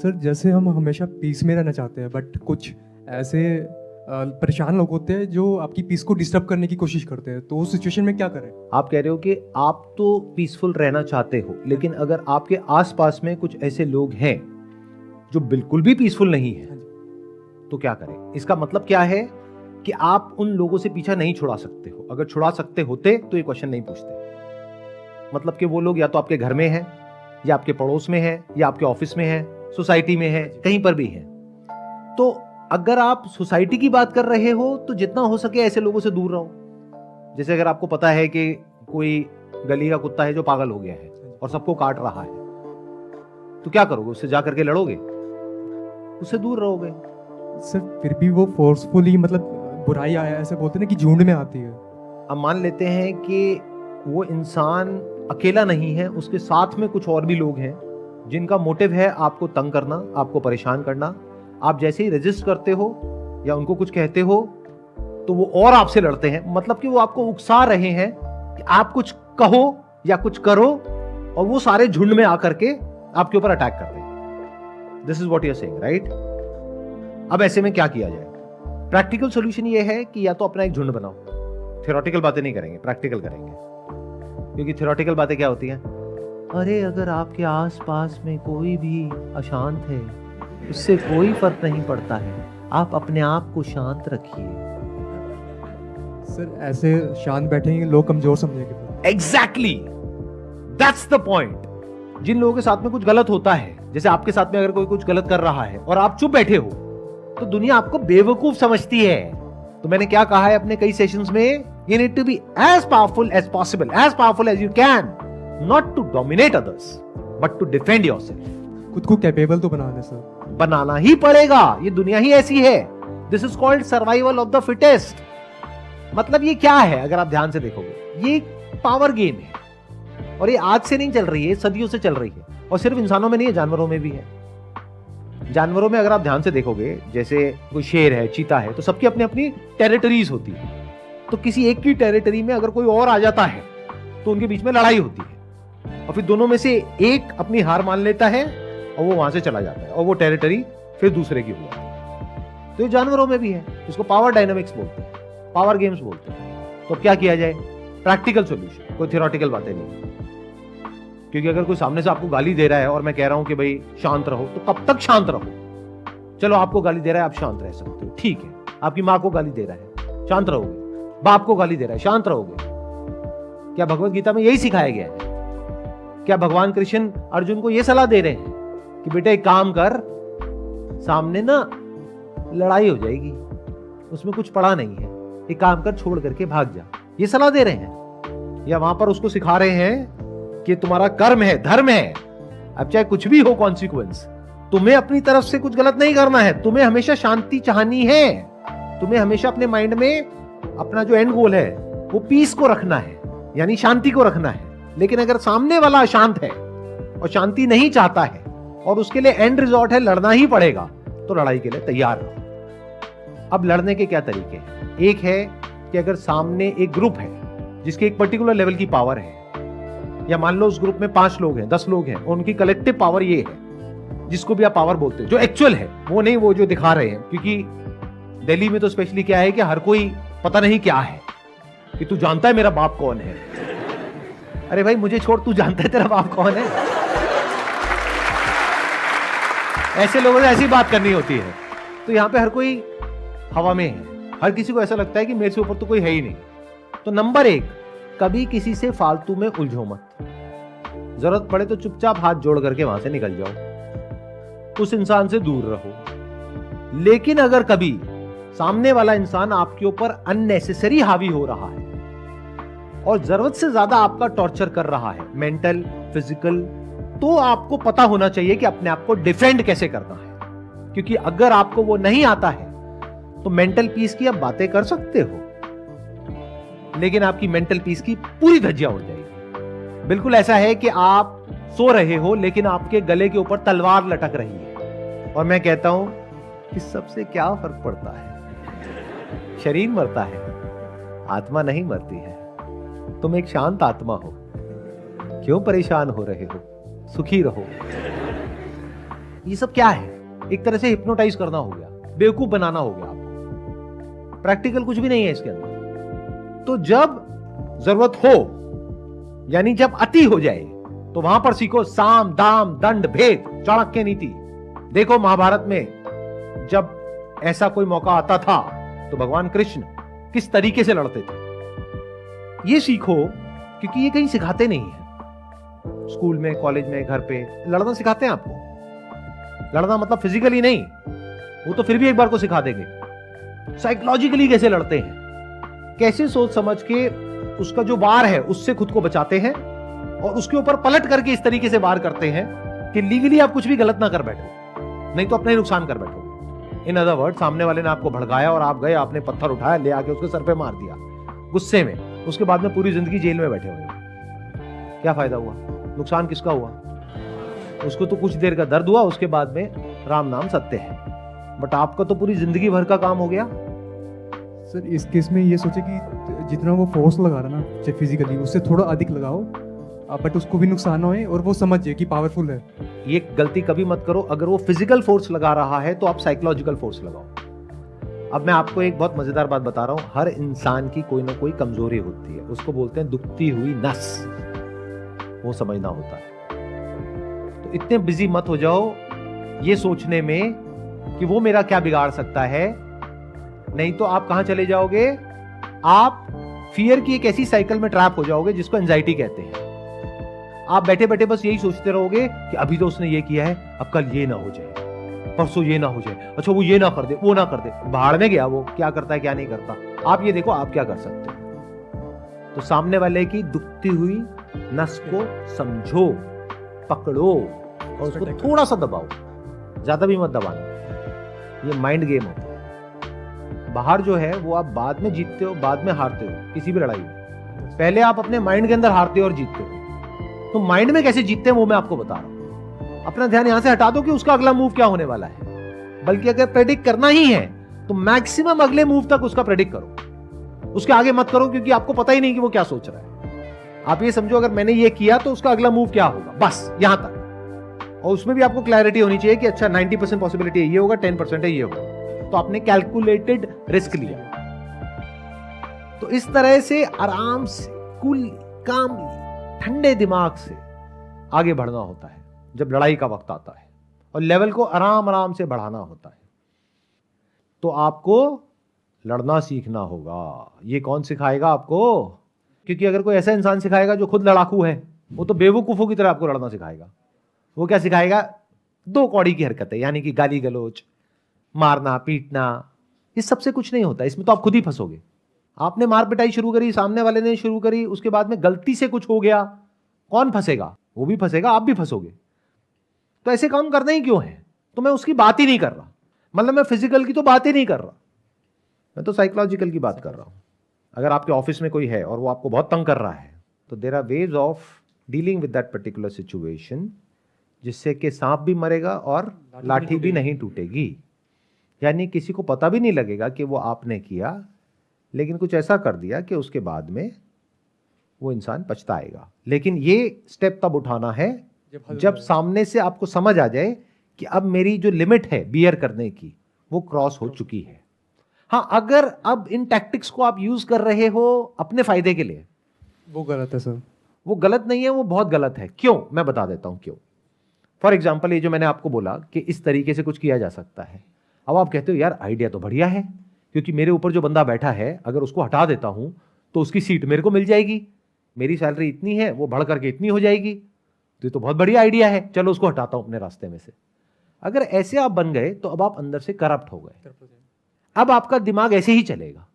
Sir जैसे हम हमेशा पीस में रहना चाहते हैं, बट कुछ ऐसे परेशान लोग होते हैं जो आपकी पीस को डिस्टर्ब करने की कोशिश करते हैं, तो उस सिचुएशन में क्या करें? आप कह रहे हो कि आप तो पीसफुल रहना चाहते हो, लेकिन अगर आपके आसपास में कुछ ऐसे लोग हैं जो बिल्कुल भी पीसफुल नहीं है, तो क्या करें? इसका मतलब क्या है कि आप उन लोगों से पीछा नहीं छुड़ा सकते हो। अगर छुड़ा सकते होते तो ये क्वेश्चन नहीं पूछते। मतलब कि वो लोग या तो आपके घर में है, या आपके पड़ोस में है, या आपके ऑफिस में है, सोसाइटी में है, कहीं पर भी है। तो अगर आप सोसाइटी की बात कर रहे हो तो जितना हो सके ऐसे लोगों से दूर रहो। जैसे अगर आपको पता है कि कोई गली का कुत्ता है जो पागल हो गया है और सबको काट रहा है, तो क्या करोगे? उससे जा करके लड़ोगे? उससे दूर रहोगे। सर फिर भी वो फोर्सफुली, मतलब बुराई आया ऐसे बोलते हैं ना कि झुंड में आती है। अब मान लेते हैं कि वो इंसान अकेला नहीं है, उसके साथ में कुछ और भी लोग हैं जिनका मोटिव है आपको तंग करना, आपको परेशान करना। आप जैसे ही रेजिस्ट करते हो या उनको कुछ कहते हो तो वो और आपसे लड़ते हैं। मतलब कि वो आपको उकसा रहे हैं कि आप कुछ कहो या कुछ करो, और वो सारे झुंड में आकर के आपके ऊपर अटैक करते हैं। This is what you are saying, right? अब ऐसे में क्या किया जाए? प्रैक्टिकल सॉल्यूशन ये है कि या तो अपना एक झुंड बनाओ। थ्योरेटिकल बातें नहीं करेंगे, प्रैक्टिकल करेंगे। क्योंकि थ्योरेटिकल बातें क्या होती हैं? अरे अगर आपके आसपास में कोई भी अशांत है, उससे कोई फर्क नहीं पड़ता है, आप अपने आप को शांत रखिए। सर ऐसे शांत बैठेंगे लोग कमजोर समझेंगे। Exactly, that's the point. जिन लोगों के साथ में कुछ गलत होता है, जैसे आपके साथ में अगर कोई कुछ गलत कर रहा है और आप चुप बैठे हो, तो दुनिया आपको बेवकूफ समझती है। तो मैंने क्या कहा है अपने कई सेशंस में, you need to be as powerful as possible, as powerful as you can, not to dominate others, but to defend yourself. खुद को कैपेबल तो बनाने सर बनाना ही पड़ेगा, ये दुनिया ही ऐसी है। This is called survival of the fittest. मतलब ये क्या है? अगर आप ध्यान से देखोगे, ये पावर गेम है, और ये आज से नहीं चल रही है, सदियों से चल रही है। और सिर्फ इंसानों में नहीं है, जानवरों में भी है। जानवरों में अगर आप ध्यान से देखोगे, जैसे कोई शेर है, चीता है, तो सबकी अपनी अपनी टेरिटरीज होती है। तो किसी एक की टेरिटरी में अगर कोई और आ जाता है तो उनके बीच में लड़ाई होती है, और फिर दोनों में से एक अपनी हार मान लेता है और वो वहां से चला जाता है, और वो टेरिटरी फिर दूसरे की हो जाती है। तो ये जानवरों में भी है, इसको पावर डायनामिक्स बोलते हैं, पावर गेम्स बोलते हैं। तो क्या किया जाए? प्रैक्टिकल सॉल्यूशन, कोई थ्योरेटिकल बातें नहीं। क्योंकि अगर कोई सामने से आपको गाली दे रहा है और मैं कह रहा हूं कि भाई शांत रहो, तो कब तक शांत रहो? चलो आपको गाली दे रहा है, आप शांत रह सकते हो, ठीक है। आपकी माँ को गाली दे रहा है, शांत रहोगे। बाप को गाली दे रहा है, शांत रहोगे। क्या भगवत गीता में यही सिखाया गया है? क्या भगवान कृष्ण अर्जुन को यह सलाह दे रहे हैं कि बेटा एक काम कर, सामने ना लड़ाई हो जाएगी, उसमें कुछ पड़ा नहीं है, एक काम कर, छोड़ करके भाग जा? ये सलाह दे रहे हैं? या वहां पर उसको सिखा रहे हैं कि तुम्हारा कर्म है, धर्म है, अब चाहे कुछ भी हो कॉन्सिक्वेंस, तुम्हें अपनी तरफ से कुछ गलत नहीं करना है, तुम्हें हमेशा शांति चाहनी है, तुम्हें हमेशा अपने माइंड में अपना जो एंड गोल है वो पीस को रखना है, यानी शांति को रखना है। लेकिन अगर सामने वाला अशांत है और शांति नहीं चाहता है और उसके लिए एंड रिजॉर्ट है लड़ना ही पड़ेगा, तो लड़ाई के लिए तैयार रहो। अब लड़ने के क्या तरीके हैं? एक है कि अगर सामने एक ग्रुप है जिसके एक पर्टिकुलर लेवल की पावर है, या मान लो उस ग्रुप में 5 लोग हैं, 10 लोग हैं, उनकी कलेक्टिव पावर ये है, जिसको भी आप पावर बोलते हो, जो एक्चुअल है, वो नहीं वो जो दिखा रहे हैं। क्योंकि दिल्ली में तो स्पेशली क्या है कि हर कोई पता नहीं क्या है, कि तू जानता है मेरा बाप कौन है? अरे भाई मुझे छोड़, तू जानता है तेरा बाप कौन है? ऐसे लोगों से ऐसी बात करनी होती है। तो यहां पे हर कोई हवा में है, हर किसी को ऐसा लगता है कि मेरे से ऊपर तो कोई है ही नहीं। तो नंबर 1, कभी किसी से फालतू में उलझो मत। जरूरत पड़े तो चुपचाप हाथ जोड़ करके वहां से निकल जाओ, उस इंसान से दूर रहो। लेकिन अगर कभी सामने वाला इंसान आपके ऊपर अननेसेसरी हावी हो रहा है और जरूरत से ज्यादा आपका टॉर्चर कर रहा है, मेंटल, फिजिकल, तो आपको पता होना चाहिए कि अपने आप को डिफेंड कैसे करना है। क्योंकि अगर आपको वो नहीं आता है तो मेंटल पीस की आप बातें कर सकते हो, लेकिन आपकी मेंटल पीस की पूरी धज्जियां उड़ जाएगी। बिल्कुल ऐसा है कि आप सो रहे हो लेकिन आपके गले के ऊपर तलवार लटक रही है, और मैं कहता हूं कि सबसे क्या फर्क पड़ता है? शरीर मरता है, आत्मा नहीं मरती है। तुम एक शांत आत्मा हो, क्यों परेशान हो रहे हो? सुखी रहो। ये सब क्या है? एक तरह से हिप्नोटाइज करना हो गया, बेवकूफ बनाना हो गया आपको। प्रैक्टिकल कुछ भी नहीं है इसके अंदर। तो जब जरूरत हो, यानी जब अति हो जाए, तो वहां पर सीखो साम दाम दंड भेद चाणक्य नीति। देखो महाभारत में जब ऐसा कोई मौका आता था तो भगवान कृष्ण किस तरीके से लड़ते थे, ये सीखो, क्योंकि ये कहीं सिखाते नहीं है। स्कूल में, कॉलेज में, घर पे लड़ना सिखाते हैं आपको। लड़ना मतलब फिजिकली नहीं, वो तो फिर भी एक बार को सिखा देंगे। साइकोलॉजिकली कैसे लड़ते हैं, कैसे सोच समझ के उसका जो वार है उससे खुद को बचाते हैं, और उसके ऊपर पलट करके इस तरीके से वार करते हैं कि लीगली आप कुछ भी गलत ना कर बैठो, नहीं तो अपने नुकसान कर बैठोगे। इन अदर वर्ड, सामने वाले ने आपको भड़काया और आप गए, आपने पत्थर उठाया, ले आके उसके सर पे मार दिया गुस्से में, उसके बाद में पूरी जिंदगी जेल में बैठे हुए, क्या फायदा हुआ? नुकसान किसका हुआ? उसको तो कुछ देर का दर्द हुआ, उसके बाद में राम नाम सत्य है, बट आपका तो पूरी जिंदगी भर का काम हो गया। सर इस केस में ये सोचे कि जितना वो फोर्स लगा रहा ना, चाहे फिजिकली, उससे थोड़ा अधिक लगाओ, बट उसको भी नुकसान ना होए और वो समझे कि पावरफुल है। ये गलती कभी मत करो। अगर वो फिजिकल फोर्स लगा रहा है तो आप साइकोलॉजिकल फोर्स लगाओ। अब मैं आपको एक बहुत मजेदार बात बता रहा हूं, हर इंसान की कोई ना कोई कमजोरी होती है, उसको बोलते हैं दुखती हुई नस, वो समझना होता है। तो इतने बिजी मत हो जाओ ये सोचने में कि वो मेरा क्या बिगाड़ सकता है, नहीं तो आप कहां चले जाओगे? आप फियर की एक ऐसी साइकिल में ट्रैप हो जाओगे जिसको एंजाइटी कहते हैं। आप बैठे बैठे बस यही सोचते रहोगे कि अभी तो उसने ये किया है, अब कल ये ना हो जाए, परसों ये ना हो जाए, अच्छा वो ये ना कर दे, वो ना कर दे। भाड़ में गया वो, क्या करता है क्या नहीं करता। आप ये देखो आप क्या कर सकते हो। तो सामने वाले की दुखती हुई नस को समझो, पकड़ो और उसको थोड़ा सा दबाओ, ज्यादा भी मत दबाना। ये माइंड गेम होता है। बाहर जो है वो आप बाद में जीतते हो, बाद में हारते हो किसी भी लड़ाई में। पहले आप अपने माइंड के अंदर हारते हो और जीतते हो। तो माइंड में कैसे जीतते हैं वो मैं आपको बता रहा हूं। अपना ध्यान यहां से हटा दो कि उसका अगला मूव क्या होने वाला है, बल्कि अगर प्रेडिक्ट करना ही है तो मैक्सिमम अगले मूव तक उसका प्रेडिक्ट करो, उसके आगे मत करो, क्योंकि आपको पता ही नहीं कि वो क्या सोच रहा है। आप ये समझो अगर मैंने ये किया तो उसका अगला मूव क्या होगा, बस यहां तक। और उसमें भी आपको क्लैरिटी होनी चाहिए कि अच्छा 90% पॉसिबिलिटी ये होगा, 10% है ये होगा, तो आपने कैलकुलेटेड रिस्क लिया। तो इस तरह से आराम से, कूल, कामली, ठंडे दिमाग से आगे बढ़ना होता है जब लड़ाई का वक्त आता है, और लेवल को आराम आराम से बढ़ाना होता है। तो आपको लड़ना सीखना होगा। ये कौन सिखाएगा आपको? क्योंकि अगर कोई ऐसा इंसान सिखाएगा जो खुद लड़ाकू है, वो तो बेवकूफों की तरह आपको लड़ना सिखाएगा। वो क्या सिखाएगा? दो कौड़ी की हरकतें, यानी कि गाली गलौज, मारना पीटना। इस सबसे कुछ नहीं होता, इसमें तो आप खुद ही फंसोगे। आपने मार पिटाई शुरू करी, सामने वाले ने शुरू करी, उसके बाद में गलती से कुछ हो गया, कौन फंसेगा? वो भी फंसेगा, आप भी फंसोगे। तो ऐसे काम करना ही क्यों है? तो मैं उसकी बात ही नहीं कर रहा, मतलब मैं फिजिकल की तो बात ही नहीं कर रहा, मैं तो साइकोलॉजिकल की बात कर रहा हूं। अगर आपके ऑफिस में कोई है और वो आपको बहुत तंग कर रहा है, तो there are ways of dealing with that particular situation, जिससे कि सांप भी मरेगा और लाठी भी नहीं टूटेगी। यानी किसी को पता भी नहीं लगेगा कि वो आपने किया, लेकिन कुछ ऐसा कर दिया कि उसके बाद में वो इंसान पछताएगा। लेकिन ये स्टेप तब उठाना है जब सामने से आपको समझ आ जाए कि अब मेरी जो लिमिट है बियर करने की वो क्रॉस हो चुकी है। हाँ, अगर अब इन टैक्टिक्स को आप यूज कर रहे हो अपने फायदे के लिए, वो गलत है सर। वो गलत नहीं है, वो बहुत गलत है। क्यों? मैं बता देता हूं क्यों। फॉर एग्जाम्पल, ये जो मैंने आपको बोला कि इस तरीके से कुछ किया जा सकता है, अब आप कहते हो यार आइडिया तो बढ़िया है, क्योंकि मेरे ऊपर जो बंदा बैठा है अगर उसको हटा देता हूं तो उसकी सीट मेरे को मिल जाएगी, मेरी सैलरी इतनी है, वो बढ़ करके इतनी हो जाएगी, तो ये तो बहुत बढ़िया आइडिया है, चलो उसको हटाता हूं अपने रास्ते में से। अगर ऐसे आप बन गए तो अब आप अंदर से करप्ट हो गए। अब आपका दिमाग ऐसे ही चलेगा,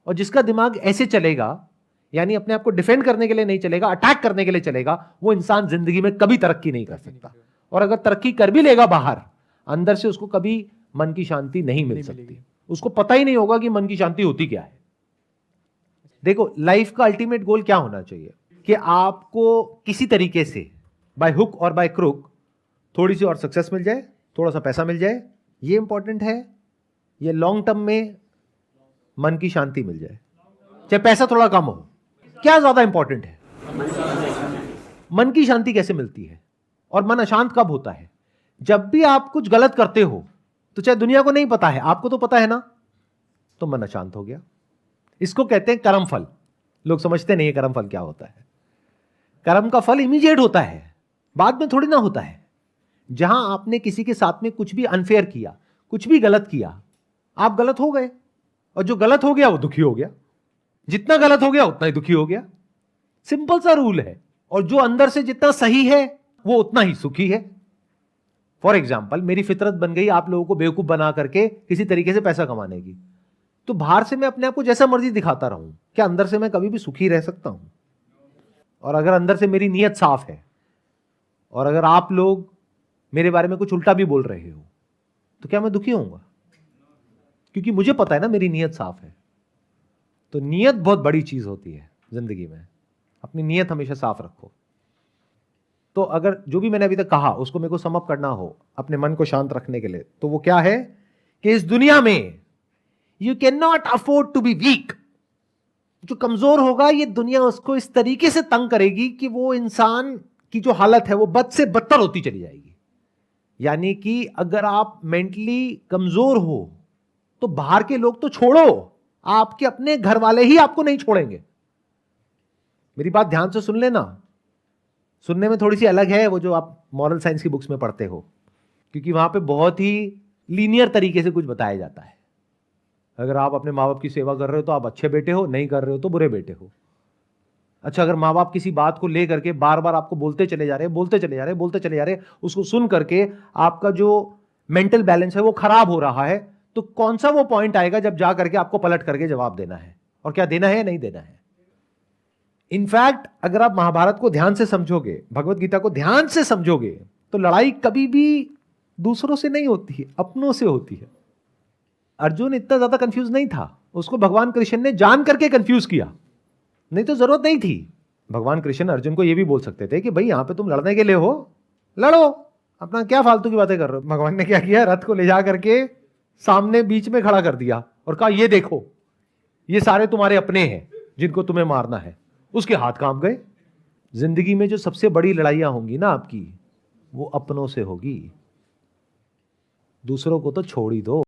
और जिसका दिमाग ऐसे चलेगा, यानी अपने आप को डिफेंड करने के लिए नहीं चलेगा, अटैक करने के लिए चलेगा, वो इंसान जिंदगी में कभी तरक्की नहीं कर सकता। और अगर तरक्की कर भी लेगा बाहर, अंदर से उसको कभी मन की शांति नहीं मिल सकती। उसको पता ही नहीं होगा कि मन की शांति होती क्या है। देखो, लाइफ का अल्टीमेट गोल क्या होना चाहिए कि आपको किसी तरीके से बाय हुक और बाय क्रुक थोड़ी सी और सक्सेस मिल जाए, थोड़ा सा पैसा मिल जाए, ये इंपॉर्टेंट है। ये लॉन्ग टर्म में मन की शांति मिल जाए, चाहे पैसा थोड़ा कम हो, क्या ज्यादा इंपॉर्टेंट है? मन की शांति कैसे मिलती है? और मन अशांत कब होता है? जब भी आप कुछ गलत करते हो तो चाहे दुनिया को नहीं पता है, आपको तो पता है ना, तो मन अशांत हो गया। इसको कहते हैं कर्म फल। लोग समझते नहीं है कर्म फल क्या होता है। कर्म का फल इमीडिएट होता है, बाद में थोड़ी ना होता है। जहां आपने किसी के साथ में कुछ भी अनफेयर किया, कुछ भी गलत किया, आप गलत हो गए, और जो गलत हो गया वो दुखी हो गया। जितना गलत हो गया उतना ही दुखी हो गया। सिंपल सा रूल है। और जो अंदर से जितना सही है वो उतना ही सुखी है। फॉर एग्जाम्पल, मेरी फितरत बन गई आप लोगों को बेवकूफ बना करके किसी तरीके से पैसा कमाने की, तो बाहर से मैं अपने आप को जैसा मर्जी दिखाता रहूं, क्या अंदर से मैं कभी भी सुखी रह सकता हूं? और अगर अंदर से मेरी नीयत साफ है, और अगर आप लोग मेरे बारे में कुछ उल्टा भी बोल रहे हो, तो क्या मैं दुखी होऊंगा? क्योंकि मुझे पता है ना मेरी नीयत साफ है। तो नीयत बहुत बड़ी चीज होती है जिंदगी में। अपनी नीयत हमेशा साफ रखो। तो अगर जो भी मैंने अभी तक कहा उसको मेरे को सम अप करना हो अपने मन को शांत रखने के लिए, तो वो क्या है कि इस दुनिया में you can not afford to be weak. जो कमजोर होगा ये दुनिया उसको इस तरीके से तंग करेगी कि वो इंसान की जो हालत है वो बद से बदतर होती चली जाएगी। यानी कि अगर आप मेंटली कमजोर हो तो बाहर के लोग तो छोड़ो, आपके अपने घर वाले ही आपको नहीं छोड़ेंगे। मेरी बात ध्यान से सुन लेना। सुनने में थोड़ी सी अलग है वो जो आप मॉरल साइंस की बुक्स में पढ़ते हो, क्योंकि वहां पे बहुत ही लीनियर तरीके से कुछ बताया जाता है। अगर आप अपने माँ बाप की सेवा कर रहे हो तो आप अच्छे बेटे हो, नहीं कर रहे हो तो बुरे बेटे हो। अच्छा, अगर माँ बाप किसी बात को ले करके बार बार आपको बोलते चले जा रहे, उसको सुन करके आपका जो मेंटल बैलेंस है वो खराब हो रहा है, तो कौन सा वो पॉइंट आएगा जब जा करके आपको पलट करके जवाब देना है, और क्या देना है नहीं देना है। इनफैक्ट अगर आप महाभारत को ध्यान से समझोगे, भगवत गीता को ध्यान से समझोगे, तो लड़ाई कभी भी दूसरों से नहीं होती है, अपनों से होती है। अर्जुन इतना ज्यादा कंफ्यूज नहीं था, उसको भगवान कृष्ण ने जान करके कंफ्यूज किया, नहीं तो जरूरत नहीं थी। भगवान कृष्ण अर्जुन को यह भी बोल सकते थे कि भाई यहां पे तुम लड़ने के लिए हो, लड़ो, अपना क्या फालतू की बातें कर रहे हो। भगवान ने क्या किया, रथ को ले जा करके सामने बीच में खड़ा कर दिया और कहा ये देखो, ये सारे तुम्हारे अपने हैं जिनको तुम्हें मारना है। उसके हाथ कांप गए। जिंदगी में जो सबसे बड़ी लड़ाइयां होंगी ना आपकी, वो अपनों से होगी। दूसरों को तो छोड़ ही दो।